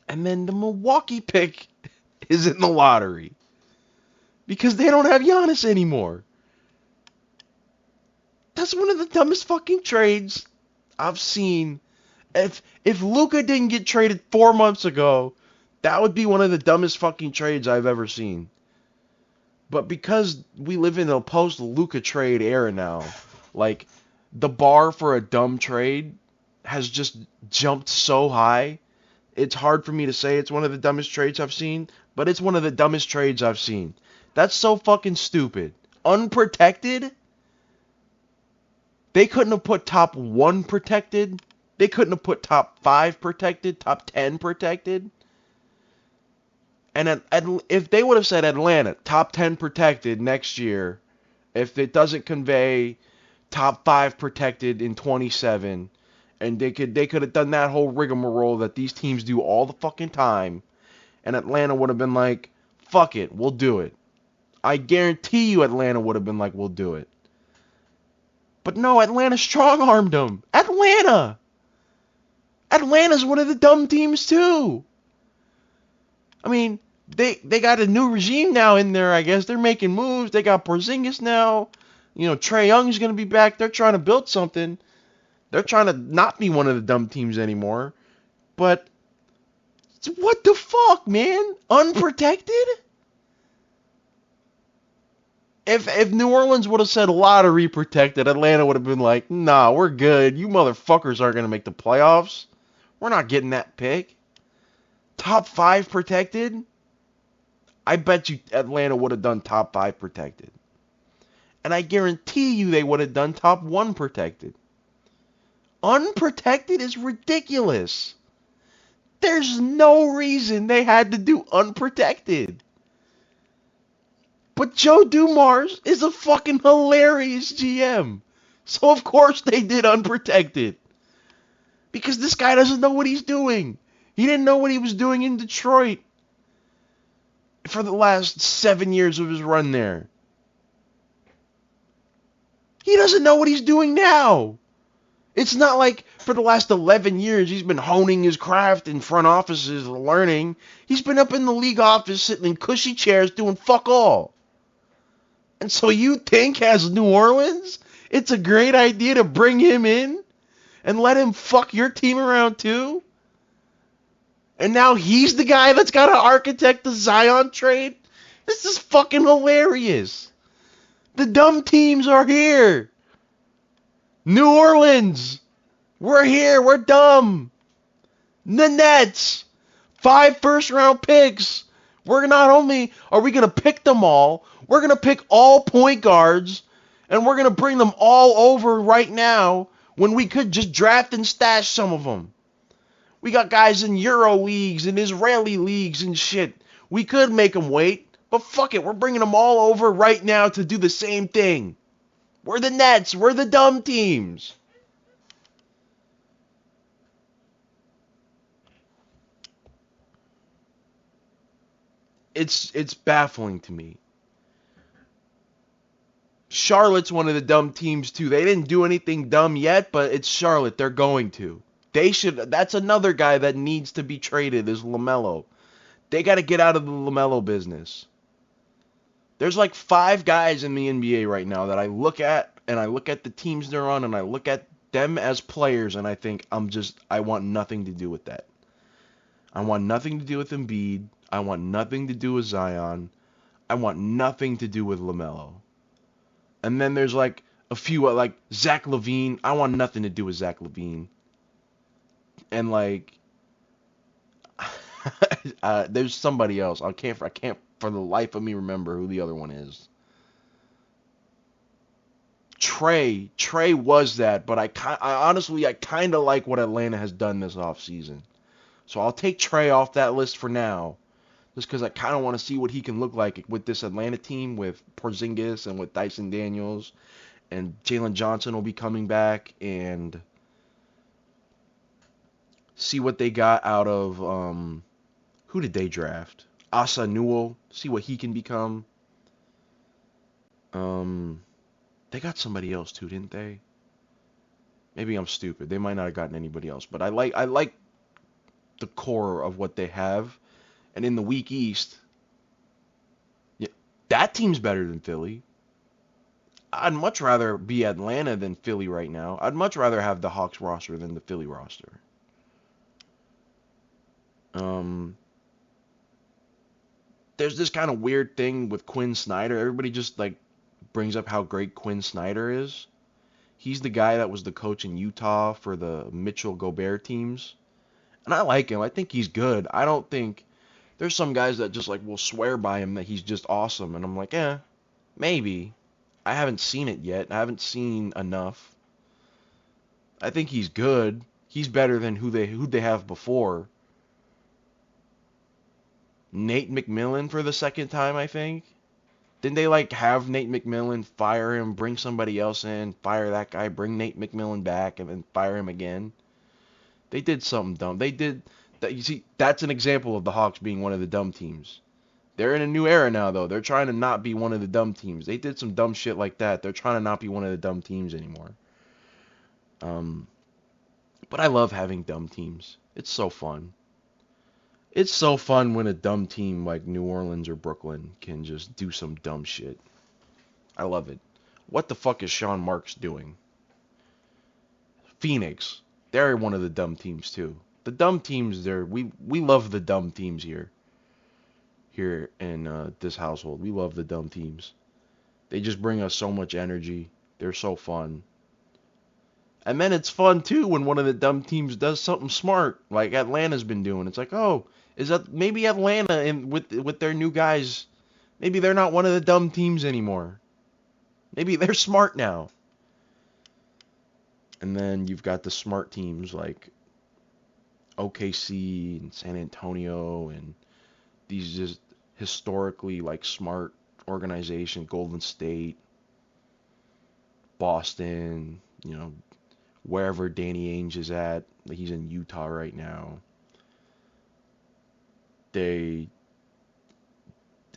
And then the Milwaukee pick is in the lottery because they don't have Giannis anymore. That's one of the dumbest fucking trades I've seen. If Luka didn't get traded 4 months ago, that would be one of the dumbest fucking trades I've ever seen. But because we live in a post-Luka trade era now, like, the bar for a dumb trade has just jumped so high, it's hard for me to say it's one of the dumbest trades I've seen, but it's one of the dumbest trades I've seen. That's so fucking stupid. Unprotected? They couldn't have put top 1 protected. They couldn't have put top 5 protected, top 10 protected. And if they would have said Atlanta, top 10 protected next year, if it doesn't convey top 5 protected in 27, and they could have done that whole rigmarole that these teams do all the fucking time, and Atlanta would have been like, fuck it, we'll do it. I guarantee you Atlanta would have been like, we'll do it. But no, Atlanta strong-armed them. Atlanta's one of the dumb teams too. I mean, they got a new regime now in there, I guess. They're making moves. They got Porzingis now. You know, Trae Young's going to be back. They're trying to build something. They're trying to not be one of the dumb teams anymore. But what the fuck, man? Unprotected? If New Orleans would have said lottery protected, Atlanta would have been like, nah, we're good. You motherfuckers aren't going to make the playoffs. We're not getting that pick. Top 5 protected? I bet you Atlanta would have done top 5 protected. And I guarantee you they would have done top 1 protected. Unprotected is ridiculous. There's no reason they had to do unprotected. But Joe Dumars is a fucking hilarious GM. So of course they did unprotected. Because this guy doesn't know what he's doing. He didn't know what he was doing in Detroit. for the last 7 years of his run there. He doesn't know what he's doing now. It's not like for the last 11 years he's been honing his craft in front offices, learning. He's been up in the league office sitting in cushy chairs doing fuck all. And so you think as New Orleans, it's a great idea to bring him in and let him fuck your team around too? And now he's the guy that's got to architect the Zion trade? This is fucking hilarious. The dumb teams are here. New Orleans, we're here. We're dumb. The Nets, 5 first-round picks. We're not only are we going to pick them all, we're going to pick all point guards, and we're going to bring them all over right now when we could just draft and stash some of them. We got guys in Euro leagues and Israeli leagues and shit. We could make them wait, but fuck it. We're bringing them all over right now to do the same thing. We're the Nets. We're the dumb teams. It's baffling to me. Charlotte's one of the dumb teams too. They didn't do anything dumb yet, but it's Charlotte. They're going to. They should. That's another guy that needs to be traded is LaMelo. They got to get out of the LaMelo business. There's like 5 guys in the NBA right now that I look at, and I look at the teams they're on, and I look at them as players, and I think I want nothing to do with that. I want nothing to do with Embiid. I want nothing to do with Zion. I want nothing to do with LaMelo. And then there's like a few, like Zach LaVine. I want nothing to do with Zach LaVine. And like, there's somebody else. I can't for the life of me remember who the other one is. Trey was that, but I honestly kind of like what Atlanta has done this offseason. So I'll take Trey off that list for now, just because I kind of want to see what he can look like with this Atlanta team with Porzingis and with Dyson Daniels, and Jalen Johnson will be coming back, and see what they got out of, who did they draft? Asa Newell, see what he can become. They got somebody else too, didn't they? Maybe I'm stupid. They might not have gotten anybody else, but I like the core of what they have. And in the weak East, yeah, that team's better than Philly. I'd much rather be Atlanta than Philly right now. I'd much rather have the Hawks roster than the Philly roster. There's this kind of weird thing with Quinn Snyder. Everybody just like brings up how great Quinn Snyder is. He's the guy that was the coach in Utah for the Mitchell Gobert teams. And I like him. I think he's good. I don't think there's some guys that just like will swear by him that he's just awesome. And I'm like, maybe. I haven't seen it yet. I haven't seen enough. I think he's good. He's better than who they have before. Nate McMillan for the second time, I think. Didn't they like have Nate McMillan, fire him, bring somebody else in, fire that guy, bring Nate McMillan back, and then fire him again? They did something dumb. They did that. You see, that's an example of the Hawks being one of the dumb teams. They're in a new era now, though. They're trying to not be one of the dumb teams. They did some dumb shit like that. They're trying to not be one of the dumb teams anymore. But I love having dumb teams. It's so fun. It's so fun when a dumb team like New Orleans or Brooklyn can just do some dumb shit. I love it. What the fuck is Sean Marks doing? Phoenix. They're one of the dumb teams too. The dumb teams, we love the dumb teams here. Here in this household. We love the dumb teams. They just bring us so much energy. They're so fun. And then it's fun too when one of the dumb teams does something smart, like Atlanta's been doing. It's like, oh, is that maybe Atlanta and with their new guys, maybe they're not one of the dumb teams anymore. Maybe they're smart now. And then you've got the smart teams like OKC and San Antonio and these just historically like smart organization, Golden State, Boston, wherever Danny Ainge is at. He's in Utah right now. They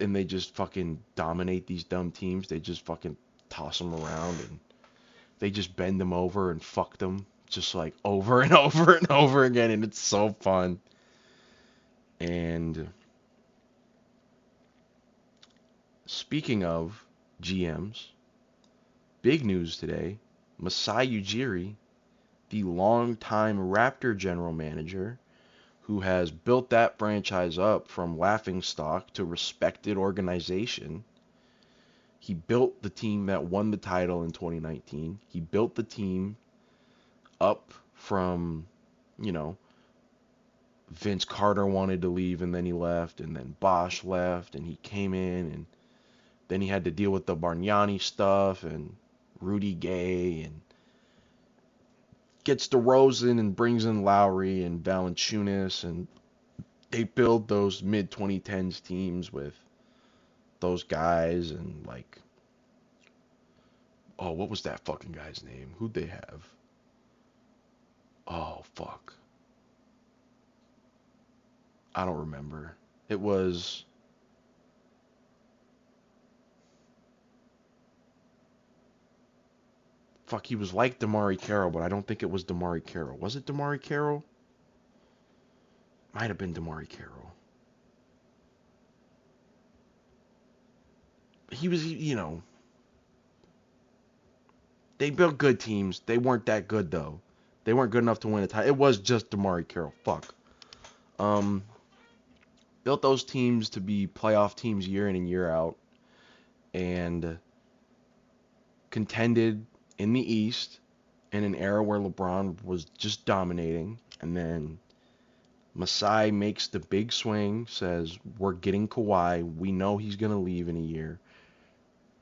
and they just fucking dominate these dumb teams. They just fucking toss them around and they just bend them over and fuck them just like over and over and over again, and it's so fun. And speaking of GMs, big news today. Masai Ujiri, the longtime Raptor general manager, who has built that franchise up from laughingstock to respected organization. He built the team that won the title in 2019. He built the team up from, you know, Vince Carter wanted to leave and then he left, and then Bosch left and he came in, and then he had to deal with the Bargnani stuff and Rudy Gay, and gets DeRozan and brings in Lowry and Valanciunas, and they build those mid 2010s teams with those guys. And like, oh, what was that fucking guy's name? Who'd they have? Oh, fuck. I don't remember. It was... Fuck, he was like Damari Carroll, but I don't think it was Damari Carroll. Was it Damari Carroll? Might have been Damari Carroll. He was, you know... They built good teams. They weren't that good, though. They weren't good enough to win a title. It was just Damari Carroll. Fuck. Built those teams to be playoff teams year in and year out, and contended in the East in an era where LeBron was just dominating. And then Masai makes the big swing, says, we're getting Kawhi. We know he's going to leave in a year,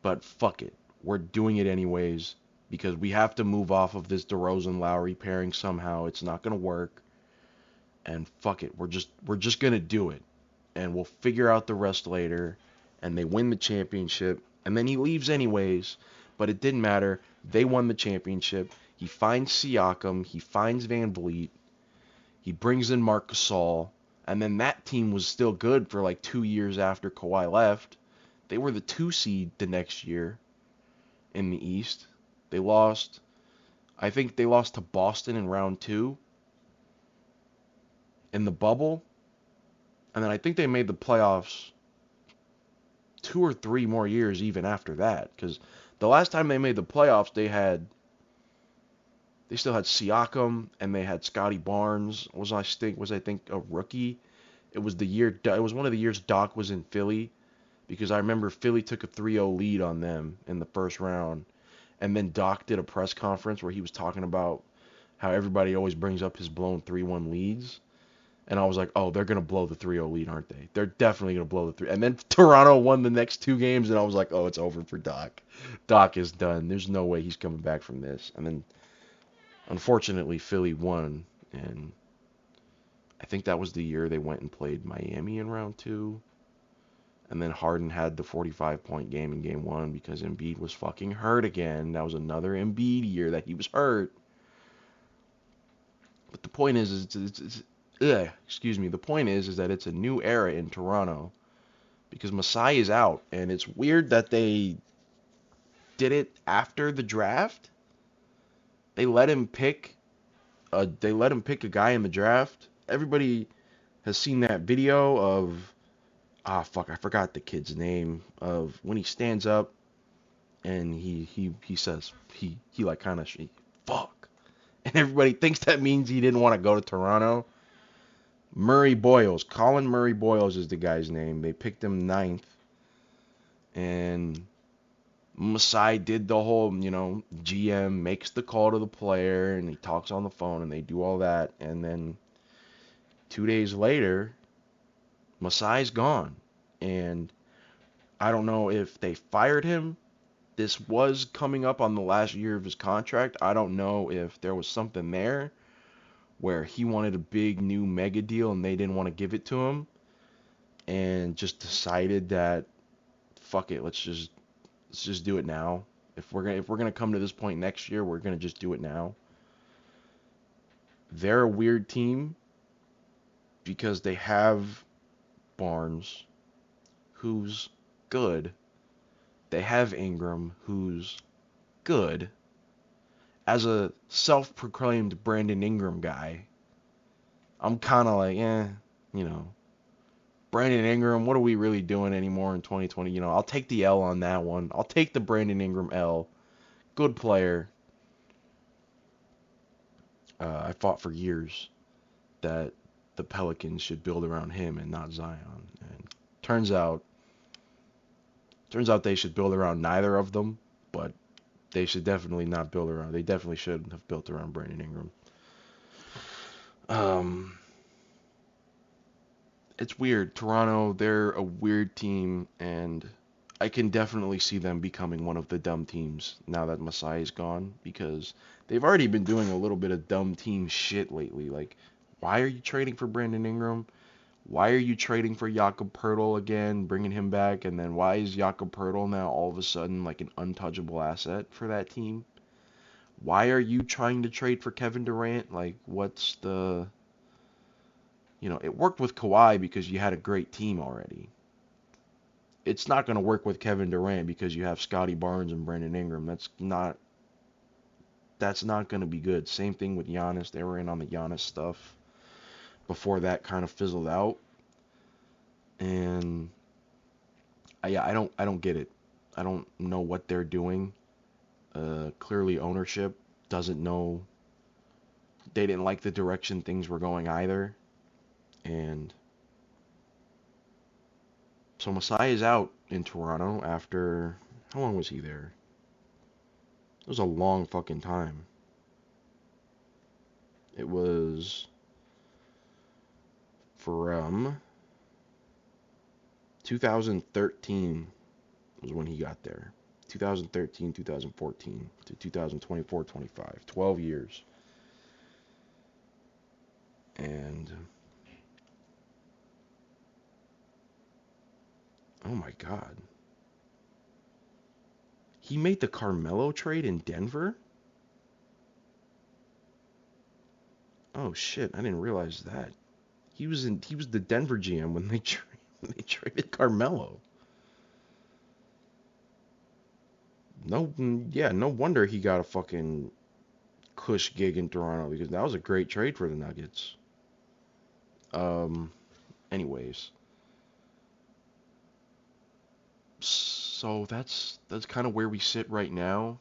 but fuck it. We're doing it anyways because we have to move off of this DeRozan-Lowry pairing somehow. It's not going to work. And fuck it. We're just going to do it. And we'll figure out the rest later. And they win the championship. And then he leaves anyways. But it didn't matter. They won the championship. He finds Siakam. He finds Van Vliet. He brings in Marc Gasol. And then that team was still good for like 2 years after Kawhi left. They were the 2 seed the next year in the East. I think they lost to Boston in round 2 in the bubble. And then I think they made the playoffs 2 or 3 more years even after that. Because the last time they made the playoffs, they still had Siakam and they had Scotty Barnes. Was I think a rookie? It was one of the years Doc was in Philly, because I remember Philly took a 3-0 lead on them in the first round, and then Doc did a press conference where he was talking about how everybody always brings up his blown 3-1 leads. And I was like, oh, they're going to blow the 3-0 lead, aren't they? They're definitely going to blow the 3. And then Toronto won the next 2 games, and I was like, oh, it's over for Doc. Doc is done. There's no way he's coming back from this. And then, unfortunately, Philly won. And I think that was the year they went and played Miami in round 2. And then Harden had the 45-point game in game 1 because Embiid was fucking hurt again. That was another Embiid year that he was hurt. But the point is the point is that it's a new era in Toronto because Masai is out, and it's weird that they did it after the draft. They let him pick a guy in the draft. Everybody has seen that video of I forgot the kid's name, of when he stands up and he says he like kind of fuck, and everybody thinks that means he didn't want to go to Toronto. Colin Murray Boyles is the guy's name. They picked him 9th. And Masai did the whole, GM makes the call to the player and he talks on the phone and they do all that. And then 2 days later, Masai's gone. And I don't know if they fired him. This was coming up on the last year of his contract. I don't know if there was something there where he wanted a big new mega deal and they didn't want to give it to him, and just decided that fuck it, let's just do it now. If we're gonna come to this point next year, we're gonna just do it now. They're a weird team because they have Barnes, who's good. They have Ingram, who's good. As a self-proclaimed Brandon Ingram guy, I'm kind of like, you know, Brandon Ingram, what are we really doing anymore in 2020? I'll take the L on that one. I'll take the Brandon Ingram L. Good player. I fought for years that the Pelicans should build around him and not Zion. And turns out they should build around neither of them, but they should definitely not build around. They definitely should have built around Brandon Ingram. It's weird. Toronto, they're a weird team, and I can definitely see them becoming one of the dumb teams now that Masai is gone, because they've already been doing a little bit of dumb team shit lately. Like, why are you trading for Brandon Ingram? Why are you trading for Jakob Poeltl again, bringing him back? And then why is Jakob Poeltl now all of a sudden like an untouchable asset for that team? Why are you trying to trade for Kevin Durant? Like, what's the... it worked with Kawhi because you had a great team already. It's not going to work with Kevin Durant because you have Scotty Barnes and Brandon Ingram. That's not going to be good. Same thing with Giannis. They were in on the Giannis stuff before that kind of fizzled out. And I don't get it. I don't know what they're doing. Clearly ownership doesn't know. They didn't like the direction things were going either. And so Masai is out in Toronto after, how long was he there? It was a long fucking time. It was from 2013 was when he got there. 2013, 2014 to 2024, 25. 12 years. And oh my God. He made the Carmelo trade in Denver? Oh shit, I didn't realize that. He was the Denver GM when they traded Carmelo. No wonder he got a fucking cush gig in Toronto, because that was a great trade for the Nuggets. Anyways, so that's kind of where we sit right now.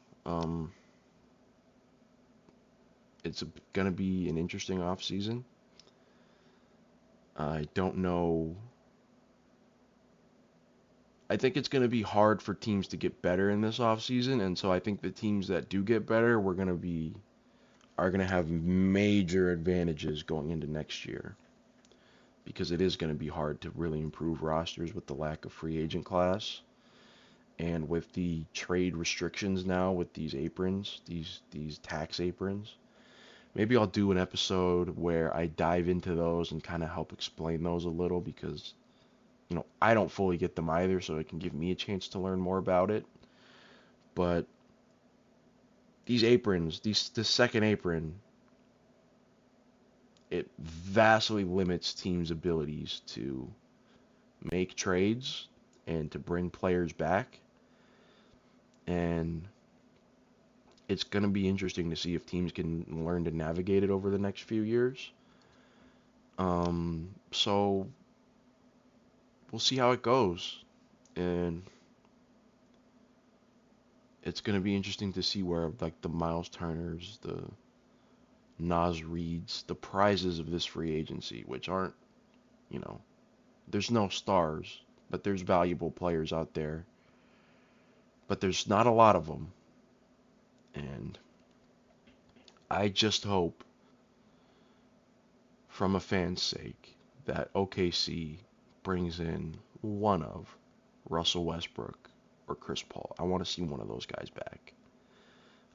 It's gonna be an interesting off season. I don't know. I think it's going to be hard for teams to get better in this off season, and so I think the teams that do get better, are going to have major advantages going into next year, because it is going to be hard to really improve rosters with the lack of free agent class, and with the trade restrictions now with these aprons, these tax aprons. Maybe I'll do an episode where I dive into those and kind of help explain those a little, because I don't fully get them either, so it can give me a chance to learn more about it. But these aprons, the second apron, it vastly limits teams' abilities to make trades and to bring players back. And it's going to be interesting to see if teams can learn to navigate it over the next few years. So we'll see how it goes. And it's going to be interesting to see where, like, the Miles Turners, the Naz Reids, the prizes of this free agency, which aren't, there's no stars, but there's valuable players out there. But there's not a lot of them. And I just hope, from a fan's sake, that OKC brings in one of Russell Westbrook or Chris Paul. I want to see one of those guys back.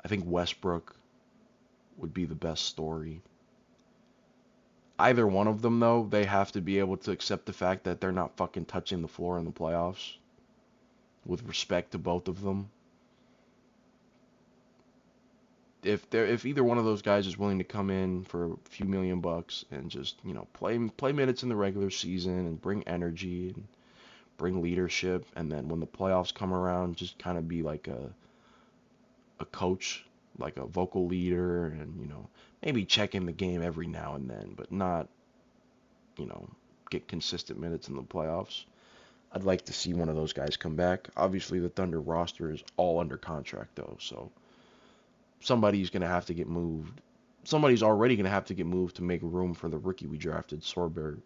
I think Westbrook would be the best story. Either one of them, though, they have to be able to accept the fact that they're not fucking touching the floor in the playoffs. With respect to both of them. If either one of those guys is willing to come in for a few $1 million and just, play minutes in the regular season and bring energy and bring leadership, and then when the playoffs come around, just kind of be like a coach, like a vocal leader, and maybe check in the game every now and then, but not you know get consistent minutes in the playoffs. I'd like to see one of those guys come back. Obviously, the Thunder roster is all under contract though, so somebody's gonna have to get moved. Somebody's already gonna have to get moved to make room for the rookie we drafted, Sorbert.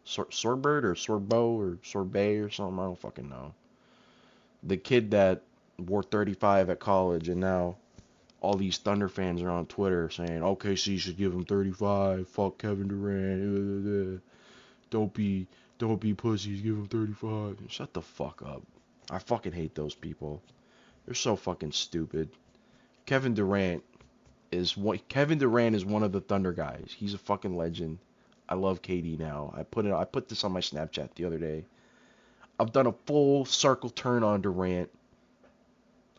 Sorbert or Sorbo or Sorbet or something. I don't fucking know. The kid that wore 35 at college, and now all these Thunder fans are on Twitter saying OKC should give him 35. Fuck Kevin Durant. Don't be pussies. Give him 35. Shut the fuck up. I fucking hate those people. They're so fucking stupid. Kevin Durant Kevin Durant is one of the Thunder guys. He's a fucking legend. I love KD now. I put this on my Snapchat the other day. I've done a full circle turn on Durant.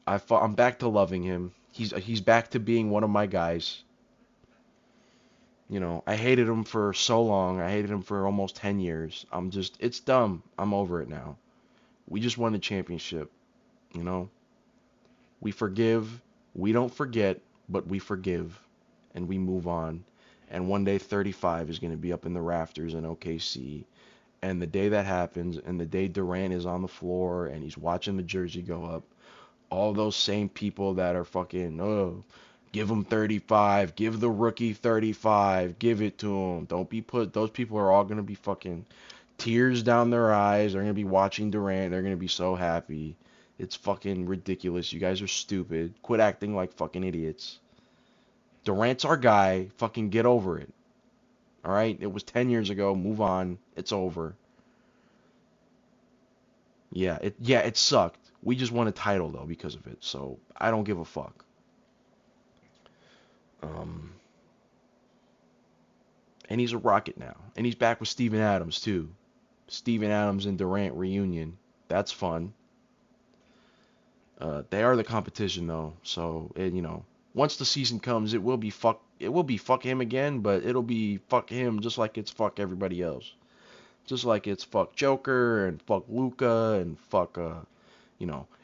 I'm back to loving him. He's back to being one of my guys. I hated him for so long. I hated him for almost 10 years. It's dumb. I'm over it now. We just won the championship. We forgive. We don't forget, but we forgive. And we move on. And one day 35 is going to be up in the rafters in OKC. And the day that happens, and the day Durant is on the floor and he's watching the jersey go up, all those same people that are fucking, oh, give him 35, give the rookie 35, give it to him. Those people are all going to be fucking tears down their eyes. They're going to be watching Durant. They're going to be so happy. It's fucking ridiculous. You guys are stupid. Quit acting like fucking idiots. Durant's our guy. Fucking get over it. All right? It was 10 years ago. Move on. It's over. Yeah, it sucked. We just won a title though because of it. So, I don't give a fuck. And he's a Rocket now. And he's back with Steven Adams too. Steven Adams and Durant reunion. That's fun. They are the competition though. So, once the season comes, it will be fuck him again, but it'll be fuck him just like it's fuck everybody else. Just like it's fuck Joker and fuck Luka and fuck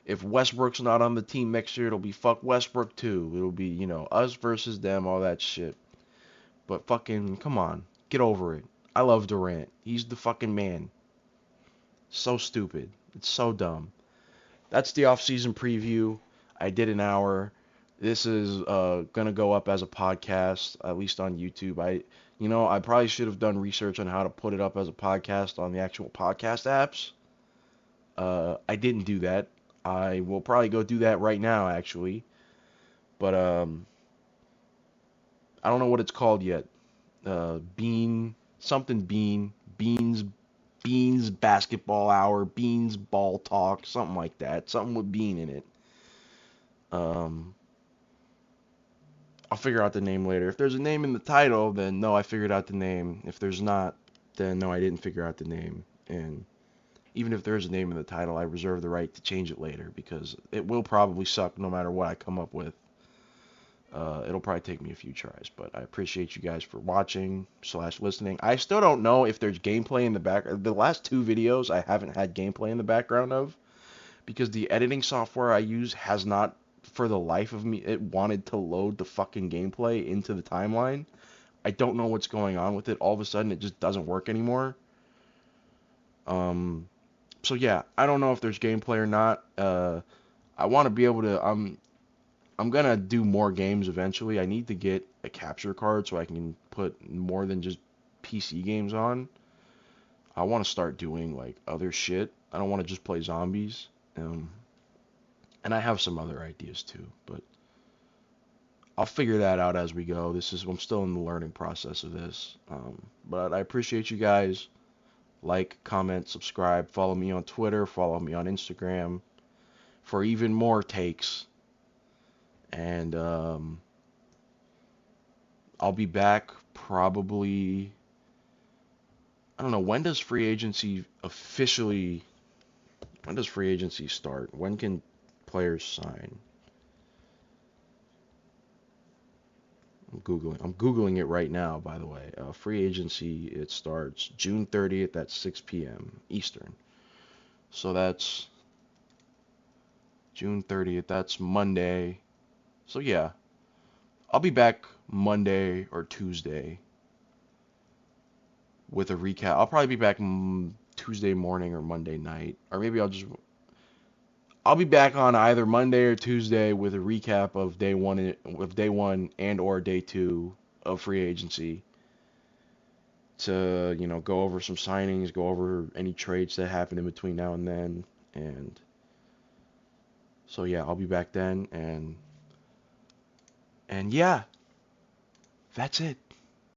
if Westbrook's not on the team next year, it'll be fuck Westbrook too. It'll be, us versus them, all that shit. But fucking come on, get over it. I love Durant. He's the fucking man. So stupid. It's so dumb. That's the off-season preview. I did an hour. This is gonna go up as a podcast, at least on YouTube. I probably should have done research on how to put it up as a podcast on the actual podcast apps. I didn't do that. I will probably go do that right now, actually. But I don't know what it's called yet. Beans basketball hour, Beans ball talk, something like that. Something with Bean in it. I'll figure out the name later. If there's a name in the title, then no, I figured out the name. If there's not, then no, I didn't figure out the name. And even if there's a name in the title, I reserve the right to change it later because it will probably suck no matter what I come up with. It'll probably take me a few tries, but I appreciate you guys for watching / listening. I still don't know if there's gameplay in the back. The last 2 videos I haven't had gameplay in the background of because the editing software I use has not, for the life of me, it wanted to load the fucking gameplay into the timeline. I don't know what's going on with it. All of a sudden, it just doesn't work anymore. So yeah, I don't know if there's gameplay or not. I want to be able to. I'm gonna do more games eventually. I need to get a capture card so I can put more than just PC games on. I want to start doing like other shit. I don't want to just play zombies. And I have some other ideas too, but I'll figure that out as we go. I'm still in the learning process of this. But I appreciate you guys. Like, comment, subscribe, follow me on Twitter, follow me on Instagram for even more takes. And I'll be back probably, I don't know, when does free agency start? When can players sign? I'm Googling it right now, by the way. Free agency, it starts June 30th at 6 p.m. Eastern. So that's June 30th. That's Monday. So yeah, I'll be back Monday or Tuesday with a recap. I'll probably be back Tuesday morning or Monday night, or maybe I'll be back on either Monday or Tuesday with a recap of day one and or day two of free agency to, go over some signings, go over any trades that happen in between now and then. And so yeah, I'll be back then and yeah, that's it.